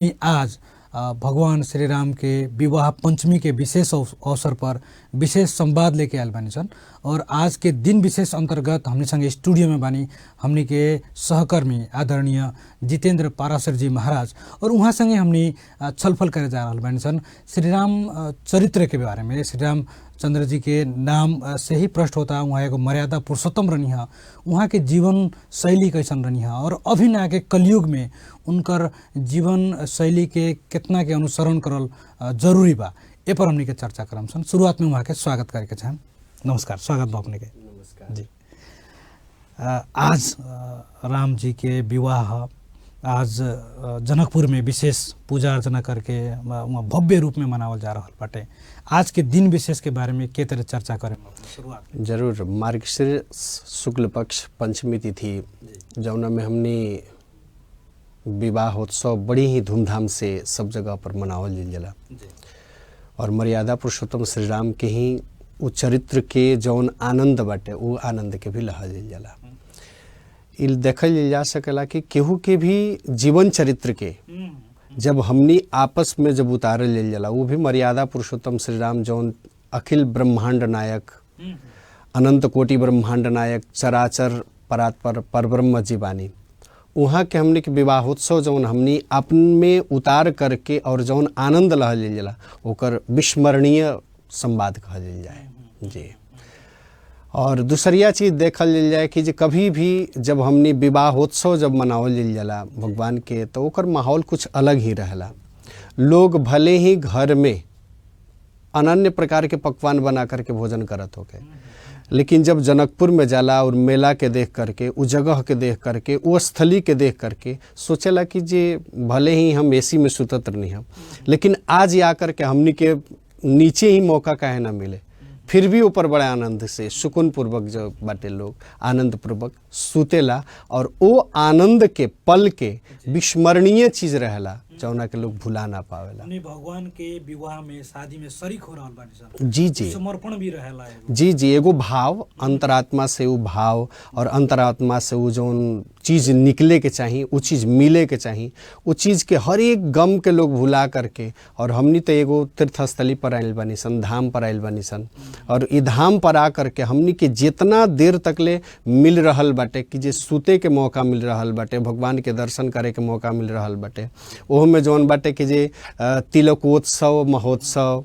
आज भगवान श्री राम के विवाह पंचमी के विशेष अवसर पर विशेष संवाद लेके आयल बानी सन। और आज के दिन विशेष अंतर्गत हमने संगे स्टूडियो में बानी हमने के सहकर्मी आदरणीय जितेंद्र पाराशर जी महाराज, और वहाँ संगे हमने छलफल करे जा रहा बानी सन श्री राम चरित्र के बारे में। श्री राम चंद्र जी के नाम से ही प्रश्न होता, वहाँ एगो मर्यादा पुरुषोत्तम रहनी है, वहाँ के जीवन शैली कैसन रहनी है, और अभी ना के कलयुग में उनकर जीवन शैली के कितना के अनुसरण करल जरूरी बा, ए पर हमने के चर्चा करम सन। शुरुआत में वहाँ के स्वागत करके चाहम। नमस्कार, स्वागत बा अपने के। नमस्कार जी। आज राम जी के विवाह आज जनकपुर में विशेष पूजा अर्चना करके वहाँ भव्य रूप में मनावल जा रहा बाटे। आज के दिन विशेष के बारे में के तरह चर्चा करें शुरुआत में? जरूर। मार्गशीर्ष शुक्ल पक्ष पंचमी तिथि जौना में हमने विवाहोत्सव बड़ी ही धूमधाम से सब जगह पर मनावल जाला, और मर्यादा पुरुषोत्तम श्री राम के ही उ चरित्र के जौन आनंद बाटे वो आनंद के भी लहा जाला। इल देखल जा सकेला कि केहू के भी जीवन चरित्र के जब हमनी आपस में जब उतारल लेल जाला, वो भी मर्यादा पुरुषोत्तम श्री राम जौन अखिल ब्रह्मांड नायक, अनंत कोटि ब्रह्मांड नायक, चराचर परात्पर परब्रह्म जी बानी, वहाँ के हमने के विवाहोत्सव जौन हमनी अपन में उतार करके और जौन आनंद लह लेल जाला ओकर विस्मरणीय संवाद कहल जाए जी। और दूसरिया चीज़ देखल लेल जाए कि जे कभी भी जब हमनी विवाहोत्सव जब मनावल लेल जाला भगवान के, तो ओकर माहौल कुछ अलग ही रहला। लोग भले ही घर में अनन्य प्रकार के पकवान बना करके भोजन करत होके, लेकिन जब जनकपुर में जाला और मेला के देख करके, उस जगह के देख करके, वो स्थली के देख करके सोचेला कि जे भले ही हम एसी में सुतत नहीं हम, लेकिन आज आकर के हमनी के नीचे ही मौका काहे ना मिले, फिर भी ऊपर बड़े आनंद से सुकून पूर्वक जो बाटे लोग आनंद पूर्वक सुतेला, और वो आनंद के पल के विस्मरणीय चीज रहेला जौना के लोग भुला ना पावेला। भगवान के विवाह में शादी में शरीक हो रहल बानी सन। जी जी, समर्पण भी रहेला एगो। जी जी, एगो भाव अंतरात्मा से वो भाव और अंतरात्मा से वो जौन चीज़ निकले के चाहिए, वो चीज़ मिले के चाहिए, वो चीज़ के हर एक गम के लोग भुला करके, और हमनी तो एगो तीर्थस्थली पर आयल बानी सन, धाम पर आयल बानी सन, और ई धाम पर आ करके हमनी के जितना देर तकले मिल रहल बाटे कि जे सूते के मौका मिल रहल बाटे, भगवान के दर्शन करे के मौका मिल रहल बाटे, ओह में जौन बाटे कि जे तिलकोत्सव महोत्सव,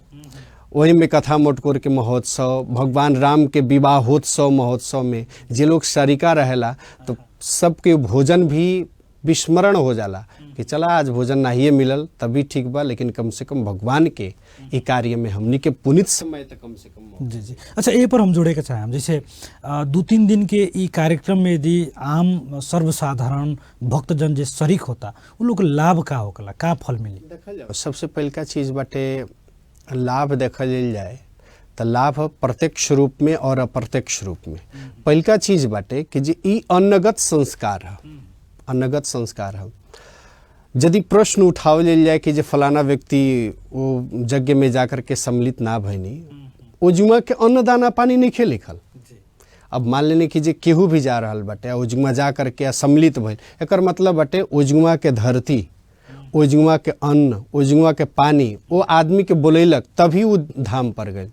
वही में कथा मोटकोर के महोत्सव, भगवान राम के विवाहोत्सव महोत्सव में जे लोग शरीका रहेला, तो सबके भोजन भी विस्मरण हो जाला कि चला आज भोजन नहीं मिलल तभी ठीक बा, लेकिन कम से कम भगवान के ई कार्य में हमनी के पुनित समय तक कम से कम। जी जी। अच्छा, ये पर हम जोड़े के चाहें, जैसे 2-3 दिन के ई कार्यक्रम में यदि आम सर्वसाधारण भक्तजन जे शरीक होता, उन लोग लाभ का होकला, का फल मिली? देखल जाओ, सबसे पहल का चीज़ बाटे लाभ देखल जाए तो लाभ प्रत्यक्ष रूप में और अप्रत्यक्ष रूप में। पहल का चीज़ बाटे कि जे ई अन्नगत संस्कार है, अन्नगत संस्कार है। यदि प्रश्न उठावल जाए कि जे फलाना व्यक्ति वो यज्ञ में जाकर के सम्मिलित ना भइनी, ओ जुमा के अन्न दाना पानी नहीं खे लिखल। अब मान लेने कि जे केहू भी जा रहल बाटे ओजुमा जा करके सम्मिलित भइल, एकर मतलब बाटे ओजुमा के धरती, ओजुमा के अन्न, ओजुमा के पानी वो आदमी के बोलैलक तभी वो धाम पर गए,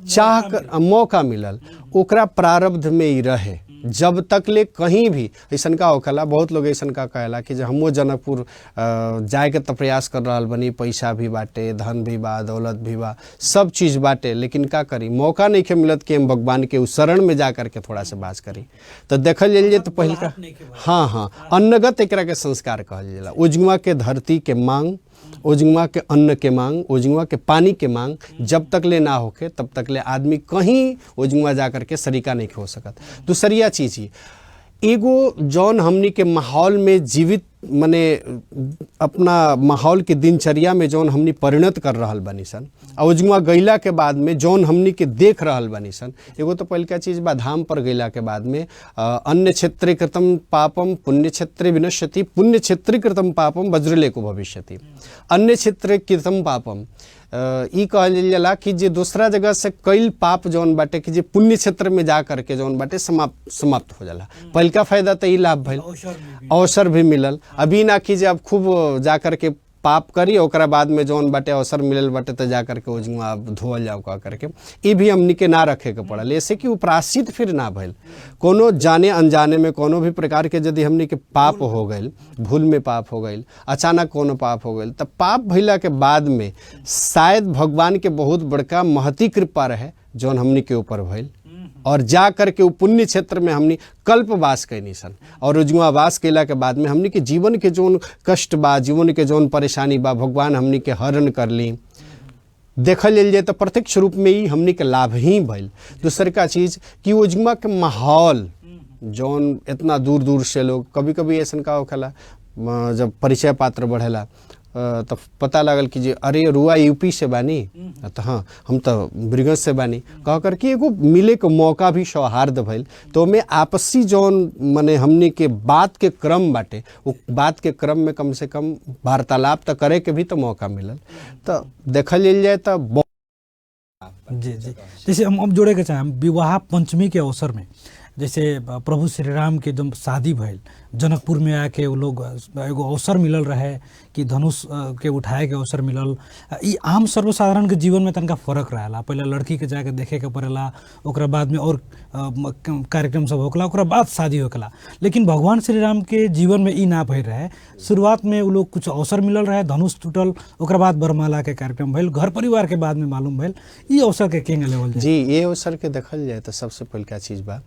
चाह कर मौका मिलल, ओकरा प्रारब्ध में ही रहे। जब तक ले कहीं भी ऐसन का होखला, बहुत लोग ऐसन का कहला कि जो हमो जनकपुर जाए के तो प्रयास कर रहा बनी, पैसा भी बाटे, धन भी बा, दौलत भी बा, सब चीज़ बाटे, लेकिन का करी, मौका नहीं के मिलत कि हम भगवान के उस शरण में जा करके थोड़ा सा बात करी। तो देखल जाइए तो पहले का हाँ अन्नगत एकरा के संस्कार कहल जाला। ओजुमा के धरती के मांग, ओजुमा के अन्न के मांग, ओजुमा के पानी के मांग जब तक ले ना होके तब तक ले आदमी कहीं ओजुमा जा करके सरीका नहीं हो सकत। दूसरिया चीज़ ही एगो जौन हमनी के माहौल में जीवित मने अपना माहौल के दिनचर्या में जौन हमनी परिणत कर रहल बनी सन, ओजुमा गईला के बाद में जौन हमनी के देख रहल बनी सन, एगो तो पहल का चीज़ बा धाम पर गईला के बाद में अन्य क्षेत्रे कृतम पापम पुण्य क्षेत्रे विनश्यति, पुण्य क्षेत्रे कृतम पापम वज्रलेको भविष्यति। अन्य क्षेत्रे कृतम पापम ई कहल जाला कि जे दूसरा जगह से कईल पाप जौन बाटे कि जे पुण्य क्षेत्र में जा करके जौन बाटे समाप्त हो जाला। पहिलका फायदा तो ई लाभ भइल, अवसर भी मिलल। अभी ना कि जे अब खूब जा करके पाप करी, ओकरा बाद में जौन बाटे अवसर मिलल बाटे तो जा करके ओजुआ आप धोअल जाओ कह करके, ये भी हमनी के ना रखे के पड़ल, ऐसे कि उपराशित फिर ना भइल। कोनो जाने अनजाने में कोनो भी प्रकार के यदि हमनी के पाप हो गइल, भूल में पाप हो गइल, अचानक कोनो पाप हो गइल, तब पाप भइला के बाद में शायद भगवान के बहुत बड़का महती कृपा रहे जौन हमनी के ऊपर भइल, और जा करके वो पुण्य क्षेत्र में हमनी कल्पवास कैनी सन, और उजुआ वास कैला के बाद में हमनी के जीवन के जौन कष्ट बा, जीवन के जौन परेशानी बा, भगवान हमनी के हरण कर ली। देखल लेल जाए तो प्रत्यक्ष रूप में ही हमनी के लाभ ही भइल। दूसर का चीज़ कि उजुआ के माहौल जौन इतना दूर दूर से लोग, कभी कभी ऐसा का होखेला जब परिचय पात्र बढ़ेला तब पता लगल कि जे अरे रुआ यूपी से बानी, तो हाँ हम तो ब्रिगज से बानी कह करके एगो मिले के मौका भी सौहार्द भइल। तो में आपसी जौन मने हमने के बात के क्रम बाटे, वो बात के क्रम में कम से कम वार्तालाप तो करे के भी तो मौका मिलल। तो देखल लेल जाए तो जी जी, जैसे हम अब जोड़े के चाहें विवाह पंचमी के अवसर में, जैसे प्रभु श्री राम के जब शादी भइल जनकपुर में आके वो लोग एगो अवसर मिलल रहे कि धनुष के उठाए के अवसर मिलल। ई आम सर्वसाधारण के जीवन में तनका फर्क रहेला, पहले लड़की के जाके देखे के पड़ेला, ओकरा बाद में और कार्यक्रम सब होकला, ओकरा बाद शादी होकला। लेकिन भगवान श्री राम के जीवन में ई ना भइल रहे, शुरुआत में वो लोग कुछ अवसर मिलल रहे, धनुष टूटल, ओकरा बाद वरमाला के कार्यक्रम भइल, घर परिवार के बाद में मालूम भइल। ई अवसर के केंगे लेवल जी, ये अवसर के देखल जाए तो सबसे पहले क्या चीज़ बा,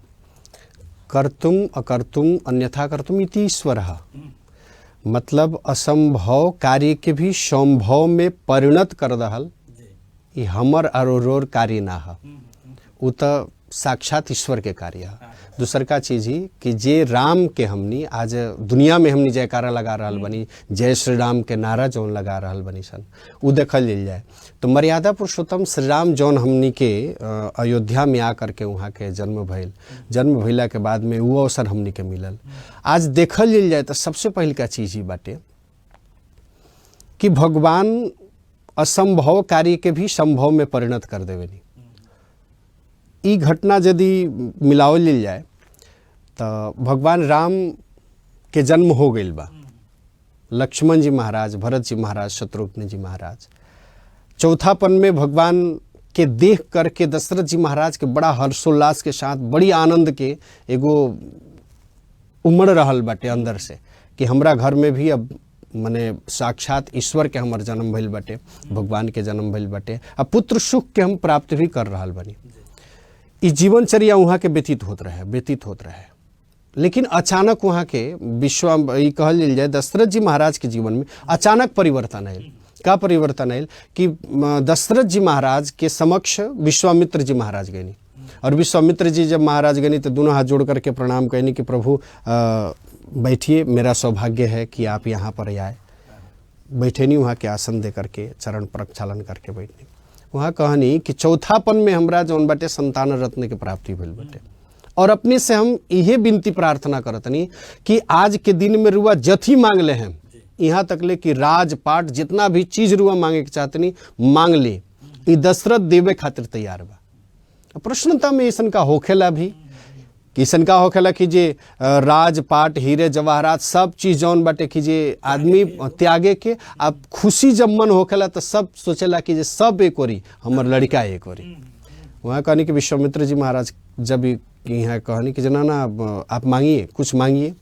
कर्तुम अकर्तुम अन्यथा कर्तुम इति ईश्वरः, मतलब असंभव कार्य के भी संभव में परिणत कर दहल, ये हमर अरोर कार्य ना है, वो तो साक्षात ईश्वर के कार्य है। दूसर का चीज़ ही कि जे राम के हमनी आज दुनिया में हमनी जयकारा लगा रहल बनी, जय श्री राम के नारा जौन लगा रहल बनी सन, वो देखल लेल जाए तो मर्यादा पुरुषोत्तम श्री राम जौन हमनी के अयोध्या में आकर के वहाँ के जन्म भइला के बाद में वो अवसर हमनी के मिलल। आज देखल लेल जाए तो सबसे पहल का चीज़ ही बाटे कि भगवान असंभव कार्य के भी संभव में परिणत कर देवेनी। ई घटना यदि मिलावल लेल जाए तो भगवान राम के जन्म हो गइल बा, लक्ष्मण जी महाराज, भरत जी महाराज, शत्रुघ्न जी महाराज, चौथापन में भगवान के देख करके दशरथ जी महाराज के बड़ा हर्षोल्लास के साथ, बड़ी आनंद के एगो उमड़ रहल बाटे अंदर से कि हमरा घर में भी अब मने साक्षात ईश्वर के हमर जन्म भइल बाटे, भगवान के जन्म भइल बाटे, अब पुत्र सुख के हम प्राप्त भी कर रहल बनी। इस जीवनचर्या वहाँ के व्यतीत होत रहे। लेकिन अचानक वहाँ के ई कहल लेल जाए दशरथ जी महाराज के जीवन में अचानक परिवर्तन आयल। का परिवर्तन आयल कि दशरथ जी महाराज के समक्ष विश्वामित्र जी महाराज गए, और विश्वामित्र जी जब महाराज गए तो दोनों हाथ जोड़ करके प्रणाम कहनी कि प्रभु बैठिए, मेरा सौभाग्य है कि आप यहाँ पर आए। बैठे नहीं, वहाँ के आसन दे करके चरण प्रक्षालन करके बैठनी। वहाँ कहनी कि चौथापन में हमरा जौन बाटे संतान रत्न के प्राप्ति भइल बाटे, और अपने से हम यही विनती प्रार्थना करतनी कि आज के दिन में रुआ जथी मांग ले हैं, यहाँ तक ले कि राजपाट जितना भी चीज रुआ मांगे के चाहतनी मांग ले, ई दशरथ देवे खातिर तैयार बा। प्रश्नता में ऐसन का होखेला भी किसन का होखेला कि जे राजपाट हीरे जवाहरात सब चीज जौन बाटे कि जे आदमी त्यागे के अब खुशी जब मन होखेला तो सब सोचेला कि जे सब एक ओरी हमर लड़का एक ओरी। वहाँ कहनी कि विश्वामित्र जी महाराज जब यहाँ कहनी कि जना ना आप मांगिए, कुछ मांगिए,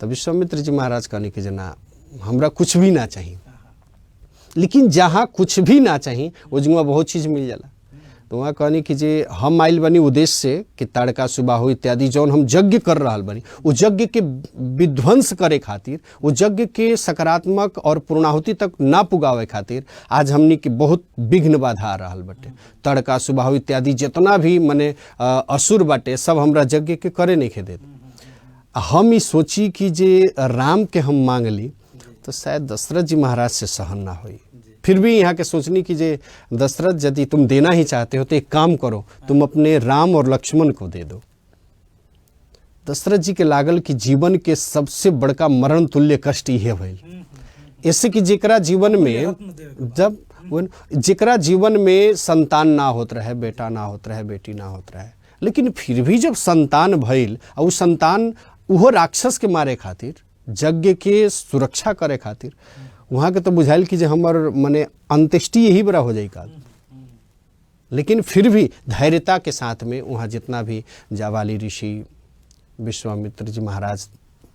तो विश्वामित्र जी महाराज कहनी कि जना हमरा कुछ भी ना चाहिए। लेकिन जहाँ कुछ भी ना चाहिए वो जुआ बहुत चीज़ मिल जाला। तो वहाँ कहनी कि जे हम आइल बनी उद्देश्य से कि ताड़का सुबाहु इत्यादि जौन हम यज्ञ कर रहल बनी, वो यज्ञ के विध्वंस करे खातिर, वो यज्ञ के सकारात्मक और पूर्णाहुति तक ना पुगावे खातिर आज हमनी के बहुत विघ्न बाधा आ रहल बाटे। ताड़का सुबाहु इत्यादि जितना भी मने असुर बाटे सब हमरा यज्ञ के करे नहीं खे देत। हम ही सोची कि जे राम के हम मांग ली तो शायद दशरथ जी महाराज से सहन ना होई। फिर भी यहाँ के सोचनी कि जे दशरथ यदि तुम देना ही चाहते हो तो एक काम करो, तुम अपने राम और लक्ष्मण को दे दो। दशरथ जी के लागल कि जीवन के सबसे बड़का मरण तुल्य कष्ट यह भइल, ऐसे कि जेकरा जीवन में जेकरा जीवन में संतान ना होत रहे, बेटा ना होत रहे, बेटी ना होत रहे, लेकिन फिर भी जब संतान भइल और वो संतान उहो राक्षस के मारे खातिर, यज्ञ के सुरक्षा करे खातिर वहाँ के तो बुझाइल कि जे हमर मने अंत्येष्टि यही बड़ा हो जाई का, लेकिन फिर भी धैर्यता के साथ में वहाँ जितना भी जावाली ऋषि, विश्वामित्र जी महाराज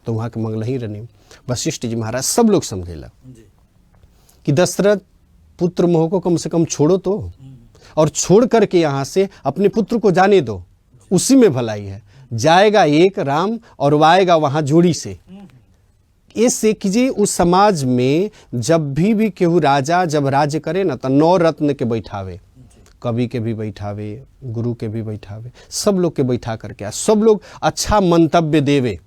तो वहाँ के मंगल ही रहनी, वशिष्ठ जी महाराज, सब लोग समझेला कि दशरथ पुत्र मोह को कम से कम छोड़ो तो, और छोड़ करके यहाँ से अपने पुत्र को जाने दो, उसी में भलाई है। जाएगा एक राम और वाएगा वहाँ जोड़ी से। इससे कीजिए उस समाज में जब भी केहू राजा जब राज्य करे ना तो 9 रत्न के बैठावे, कवि के भी बैठावे, गुरु के भी बैठावे, सब लोग के बैठा करके सब लोग अच्छा मंतव्य देवे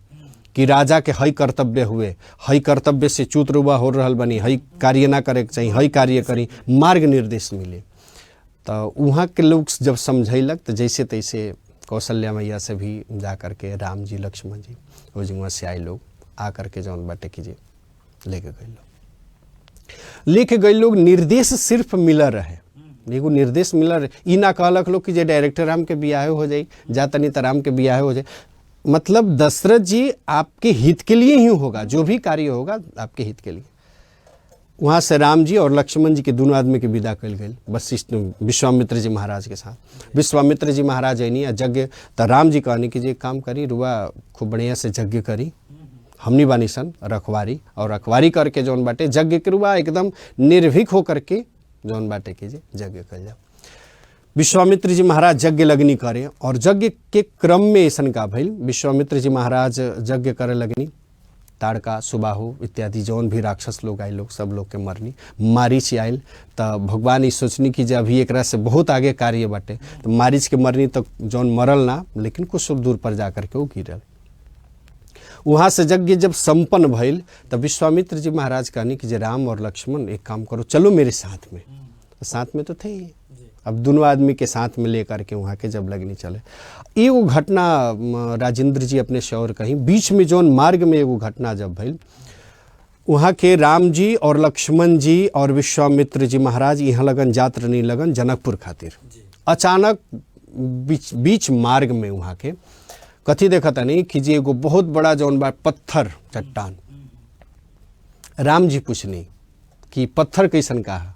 कि राजा के हई कर्तव्य हुए, हई कर्तव्य से च्युत रुबा हो रहल बनी, हई कार्य ना करे के चाहिए, हई कार्य करी, मार्ग निर्देश मिले। तो वहाँ के लोग जब समझैलक तो जैसे तैसे कौशल्या मैया से भी जा करके राम जी लक्ष्मण जी वो जगह से आए लोग आ करके जौन बाटे कीजिए लेके गए लोग निर्देश सिर्फ मिला रहे, एगो निर्देश मिला रहे। ई ना कहलक लोग कि जे डायरेक्टर राम के बियाह हो जाए, जा तनी तो राम के बियाह हो जाए। मतलब दशरथ जी आपके हित के लिए ही होगा, जो भी कार्य होगा आपके हित के लिए। वहाँ से राम जी और लक्ष्मण जी के दोनों आदमी के विदा कल गए वशिष्ठ विश्वामित्र जी महाराज के साथ। विश्वामित्र जी महाराज आईनी यज्ञ तो राम जी कहनी कि जे काम करी रुआ खूब बढ़िया से यज्ञ करी, हमनी बानी सन रखवारी, और रखवारी करके जौन बाटे यज्ञ के रुआ एकदम निर्भीक होकर के जौन बाटे के जे यज्ञ कर जाओ। विश्वामित्र जी महाराज यज्ञ लगनी करे और यज्ञ के क्रम में ऐसन का भइल, विश्वामित्र जी महाराज यज्ञ करे लगनी, ताड़का सुबाहु इत्यादि जौन भी राक्षस लोग आए लोग सब लोग के मरनी। मारीच आयल तो भगवान ई सोचनी कि जब अभी एकरा से बहुत आगे कार्य बाटे तो मारीच के मरनी तो जौन मरल ना, लेकिन कुछ दूर पर जा करके वो गिरल। वहाँ से यज्ञ जब संपन्न भइल तब विश्वामित्र जी महाराज कहनी कि जे राम और लक्ष्मण एक काम करो, चलो मेरे साथ में। तो साथ में तो थे ही, अब दोनों आदमी के साथ में लेकर के वहाँ के जब लगनी चले। एगो घटना राजेंद्र जी अपने शौर कहीं बीच में जौन मार्ग में एगो घटना जब भइल, वहाँ के राम जी और लक्ष्मण जी और विश्वामित्र जी महाराज यहाँ लगन जात नहीं लगन जनकपुर खातिर। अचानक बीच मार्ग में वहाँ के कथी देखता नहीं कि जी एगो बहुत बड़ा जौन बा पत्थर चट्टान। राम जी पूछनी कि पत्थर कैसन का है,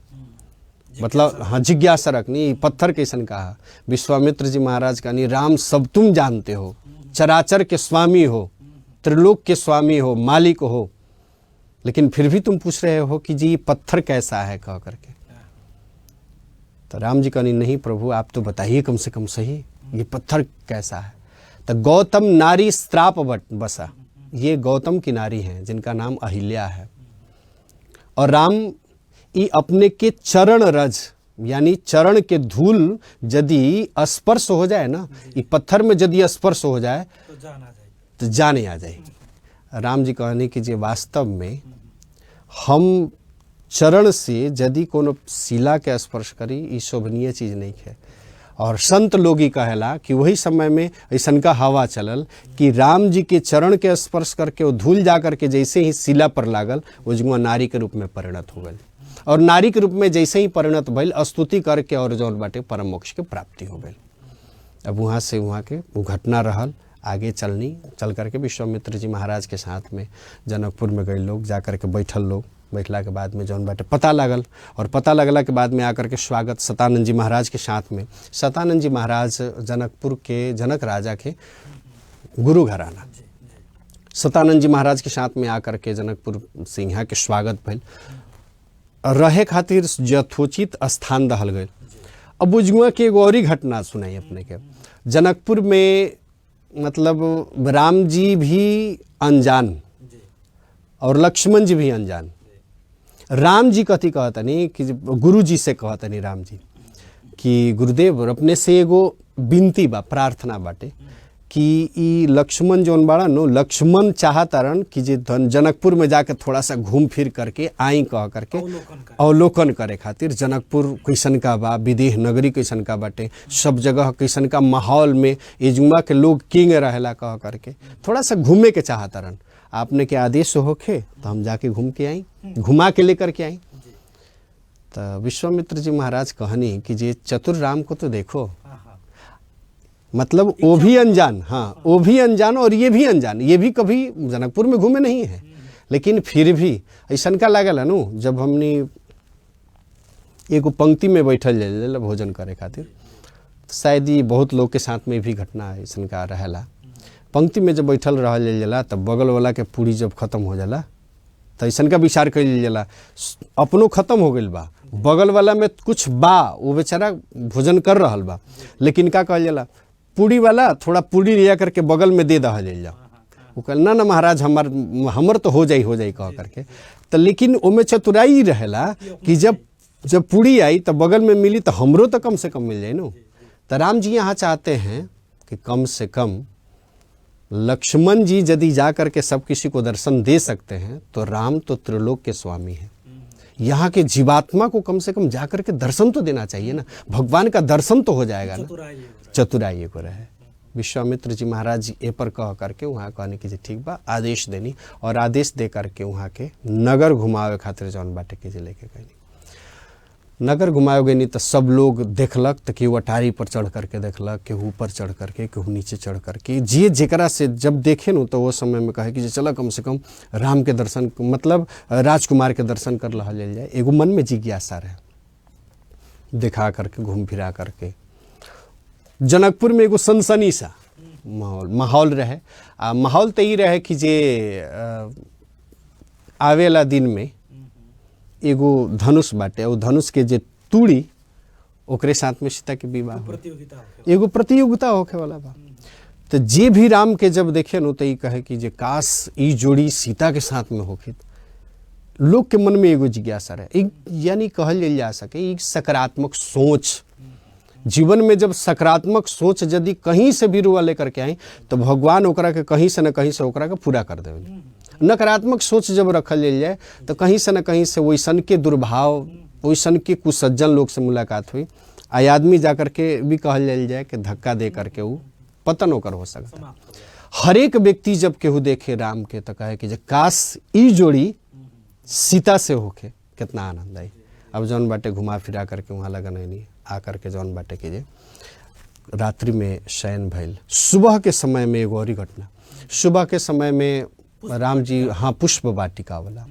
मतलब हाँ जिज्ञासा रखनी पत्थर कैसन का है। विश्वामित्र जी महाराज कहनी राम सब तुम जानते हो, चराचर के स्वामी हो, त्रिलोक के स्वामी हो, मालिक हो, लेकिन फिर भी तुम पूछ रहे हो कि जी ये पत्थर कैसा है कह करके। तो राम जी कहनी नहीं प्रभु आप तो बताइए कम से कम सही ये पत्थर कैसा है। तो गौतम नारी स्त्राप बसा, ये गौतम की नारी हैं जिनका नाम अहिल्या है, और राम ये अपने के चरण रज यानी चरण के धूल यदि स्पर्श हो जाए ना, ये पत्थर में यदि स्पर्श हो जाए तो जाने आ जाए। राम जी कहने कि जे वास्तव में हम चरण से यदि कोनो शिला के स्पर्श करी ये शोभनीय चीज नहीं है। और संत लोग ही कहेला कि वही समय में ऐसन का हवा चलल कि राम जी के चरण के स्पर्श करके वो धूल जा करके जैसे ही शिला पर लागल वो जुआ नारी के रूप में परिणत हो गई, और नारी के रूप में जैसे ही परिणत भइल स्तुति करके और जौन बाटे परम मोक्ष के प्राप्ति हो गई। अब वहाँ से वहाँ के वो घटना रहल आगे चल करके विश्वामित्र जी महाराज के साथ में जनकपुर में गए लोग, जा करके बैठल लोग, बैठला के बाद में जौन बाटे पता लगल, और पता लगला के बाद में आकर के स्वागत सतानंद जी महाराज के साथ में। सतानंद जी महाराज जनकपुर के जनक राजा के गुरु घराना, सतानंद जी महाराज के साथ में आकर के जनकपुर से यहाँ के स्वागत भइल, रहे खातिर यथोचित स्थान दहल गए। अब बुझुआ के एगो और घटना सुनाई अपने के। जनकपुर में मतलब राम जी भी अनजान और लक्ष्मण जी भी अनजान। राम जी कथी कहतनी कि गुरु जी से कहतनी राम जी कि गुरुदेव अपने से एगो विनती बा, प्रार्थना बाटे कि ई लक्ष्मण जौन बाड़ा नो, लक्ष्मण चाहतारन कि जे जनकपुर में जाके थोड़ा सा घूम फिर करके आई कह करके अवलोकन करे खातिर जनकपुर कैसन का बा, विदेह नगरी कैसन का बाटे, सब जगह कैसन का माहौल में एजुमा के लोग किंग रहेला कह करके थोड़ा सा घूमे के चाहतारन। आपने के आदेश होखे तो हम जाके घूम के आई, घुमा के लेकर के आई। तो विश्वामित्र जी महाराज कहनी कि जे चतुर राम को तो देखो, मतलब वो भी अनजान, हाँ वो भी अनजान और ये भी अनजान, ये भी कभी जनकपुर में घूमे नहीं है, लेकिन फिर भी ऐसन का लागेला नु जब हमनी एगो पंक्ति में बैठल जाइला भोजन करे खातिर, शायद ये बहुत लोग के साथ में भी घटना ऐसन का रहेला। पंक्ति में जब बैठल रहल जाला तब बगल वाला के पूरी जब खत्म हो जाला तो ऐसन का विचार कइल जाला अपनो खत्म हो गइल बा, बगल वाला में कुछ बा, वो बेचारा भोजन कर रहल बा, लेकिन का कहल जाला पूरी वाला थोड़ा पूरी लिया करके बगल में दे दहल जाला। वो कहल ना महाराज हमर तो हो जाई कह करके। तो लेकिन ओमे चतुराई रहेला कि जब पूरी आई तो बगल में मिली तो हमरो तो कम से कम मिल जाए नो। तो राम जी यहाँ चाहते हैं कि कम से कम लक्ष्मण जी यदि जा करके सब किसी को दर्शन दे सकते हैं तो राम तो त्रिलोक के स्वामी हैं, यहाँ के जीवात्मा को कम से कम जा करके दर्शन तो देना चाहिए ना, भगवान का दर्शन तो हो जाएगा ना। चतुराई को रहे विश्वामित्र जी महाराज जी ए पर कह करके वहाँ कहने की ठीक बा, आदेश देनी और आदेश दे करके वहाँ के नगर घुमावे खातिर जौन बाटे के लेके गई। नगर घुमावे गई तो सब लोग देखलक तो केहू अटारी पर चढ़ करके देखलक, केहू ऊपर चढ़ करके, केहू नीचे चढ़ करके, जे जेकरा से जब देखे न तो वो समय में कहे कि चलो कम से कम राम के दर्शन मतलब राजकुमार के दर्शन कर ला जाए। एगो मन में जिज्ञासा रहे, दिखा करके घूम फिरा करके जनकपुर में एगो सनसनी सा माहौल रहे। माहौल तो ये रहे कि जे आवेला दिन में एगो धनुष बाटे, वो धनुष के जे तूड़ी ओकरे साथ में सीता के विवाह एगो प्रतियोगिता होखे वाला बा। तो जे भी राम के जब देखे न तो ये कहे कि जे काश ई जोड़ी सीता के साथ में होखे। लोग के मन में एगो जिज्ञासा रहे, यानी कहल जा सके एक सकारात्मक सोच। जीवन में जब सकारात्मक सोच यदि कहीं से भी रुआ लेकर के आई तो भगवान ओकरा के कहीं से न कहीं से ओकरा के पूरा कर देवे। नकारात्मक सोच जब रखल जाए तो कहीं से न कहीं से वैसन के दुर्भाव, वैसन के कुसज्जन लोग से मुलाकात हुई, आदमी जा करके भी कहल जाए कि धक्का दे करके वो पतन होकर हो सकता। हर एक व्यक्ति जब केहू देखे राम के तो कहे कि काश ई जोड़ी सीता से होके कितना आनंद आई। अब जौन बाटे घुमा फिरा करके वहाँ लगन नहीं आ करके जौन बाटे के जे रात्रि में शयन भइल। सुबह के समय में एगो और घटना, सुबह के समय में राम जी पुष्प वाटिका वाला,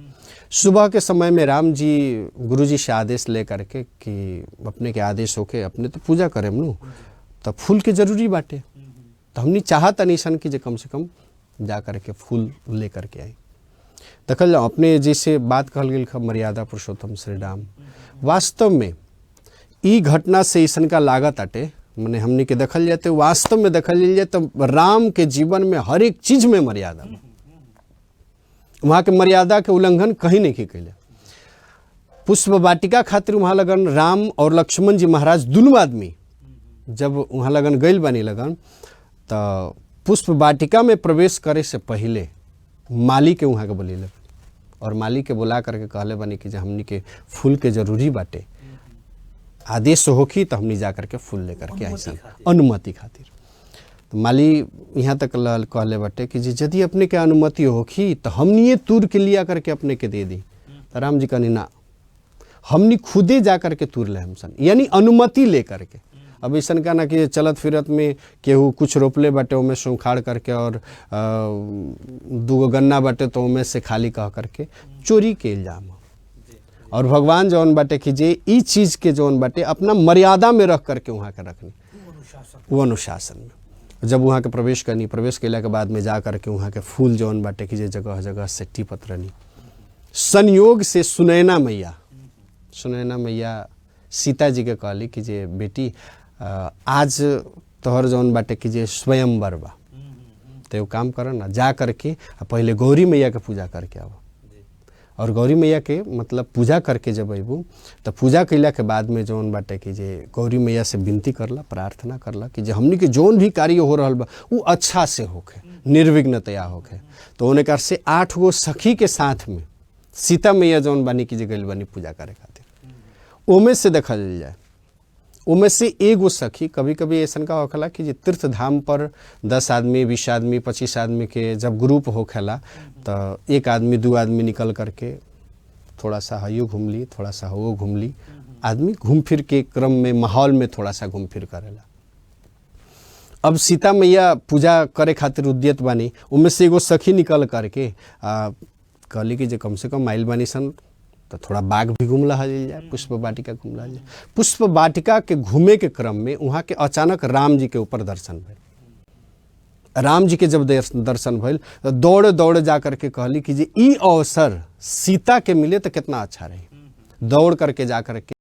सुबह के समय में राम जी गुरुजी से आदेश ले करके कि अपने के आदेश होके अपने तो पूजा करें नु तो फूल के जरूरी बाटे। तो हमने चाहत अनिशन कि कम से कम जा करके फूल ले करके आई। देखल जाओ अपने जैसे बात कहल गई मर्यादा पुरुषोत्तम श्री राम, वास्तव में ई घटना से ऐसन का लागत आटे मैंने हमने के देखल जाते वास्तव में देखल जाए तो राम के जीवन में हर एक चीज में मर्यादा, वहाँ के मर्यादा के उल्लंघन कहीं नहीं की कैले। पुष्प वाटिका खातिर वहाँ लगन राम और लक्ष्मण जी महाराज दोनों आदमी जब वहाँ लगन गइल बनी लगन तो पुष्प वाटिका में प्रवेश करे से पहले माली के वहाँ के बोले और माली के बुला करके कहले बनी कि हमनी के फूल के जरूरी बाटे, आदेश होखी तो हमनी जा करके फूल लेकर के आई अनुमति खातिर। तो माली यहाँ तक कहले बाटे कि यदि अपने के अनुमति होखी तो हमनी ये तूर के लिया करके अपने के दे दी। तो राम जी कहनी ना, हमनी खुदे जा करके तूर ले हमसन, यानी अनुमति ले करके। अब ऐसा का ना कि चलत फिरत में केहू कुछ रोपले बाटे उमें से उखाड़ करके और दूगो गन्ना बाटे तो उमें से खाली कह करके चोरी के इल्जाम। और भगवान जौन बाटे कि जे ई चीज़ के जौन बाटे अपना मर्यादा में रख करके वहाँ के रखनी, वो अनुशासन में जब वहाँ के प्रवेश करनी, प्रवेश कैला के बाद में जा करके वहाँ के फूल जौन बाटे कि जे जगह जगह से टिपत रहनी। संयोग से सुनैना मैया सीता जी के कहली कि जे बेटी आज तोहर जौन बाटे कि जे स्वयंवर बा, तो एगो काम कर ना, जा करके पहले गौरी मैया के पूजा करके आओ। और गौरी मैया के मतलब पूजा करके जब अबू तो पूजा कैला के बाद में जौन बाटे कि जे गौरी मैया से विनती करला, प्रार्थना करला कि जे हमनी के जौन भी कार्य हो रहा बा वो अच्छा से होके, निर्विघ्नतया होके। तो उन्हें कर से 8 गो सखी के साथ में सीता मैया जौन बानी की जे गइल बानी पूजा करे खातिर, ओमे से देखल जाए उनमें से एगो सखी कभी कभी ऐसा का होखेला कि जे तीर्थ धाम पर 10 आदमी 20 आदमी 25 आदमी के जब ग्रुप होखेला तो एक आदमी 2 आदमी निकल करके थोड़ा सा हयो घूम ली, थोड़ा सा वो घूम ली, आदमी घूम फिर के क्रम में माहौल में थोड़ा सा घूम फिर करेला। अब सीता मैया पूजा करे खातिर उद्यत बानी, उनमें से एगो सखी निकल करके कहली कि जे कम से कम आइल बानी सन तो थोड़ा बाग भी घूम लहा जाए, पुष्प वाटिका घूम लहा जाए। पुष्प वाटिका के घूमे के क्रम में वहाँ के अचानक राम जी के ऊपर दर्शन भइल। राम जी के जब दर्शन भइल तो दौड़े दौड़े जा करके कहली कि जे ई अवसर सीता के मिले तो कितना अच्छा रही। दौड़ करके जा करके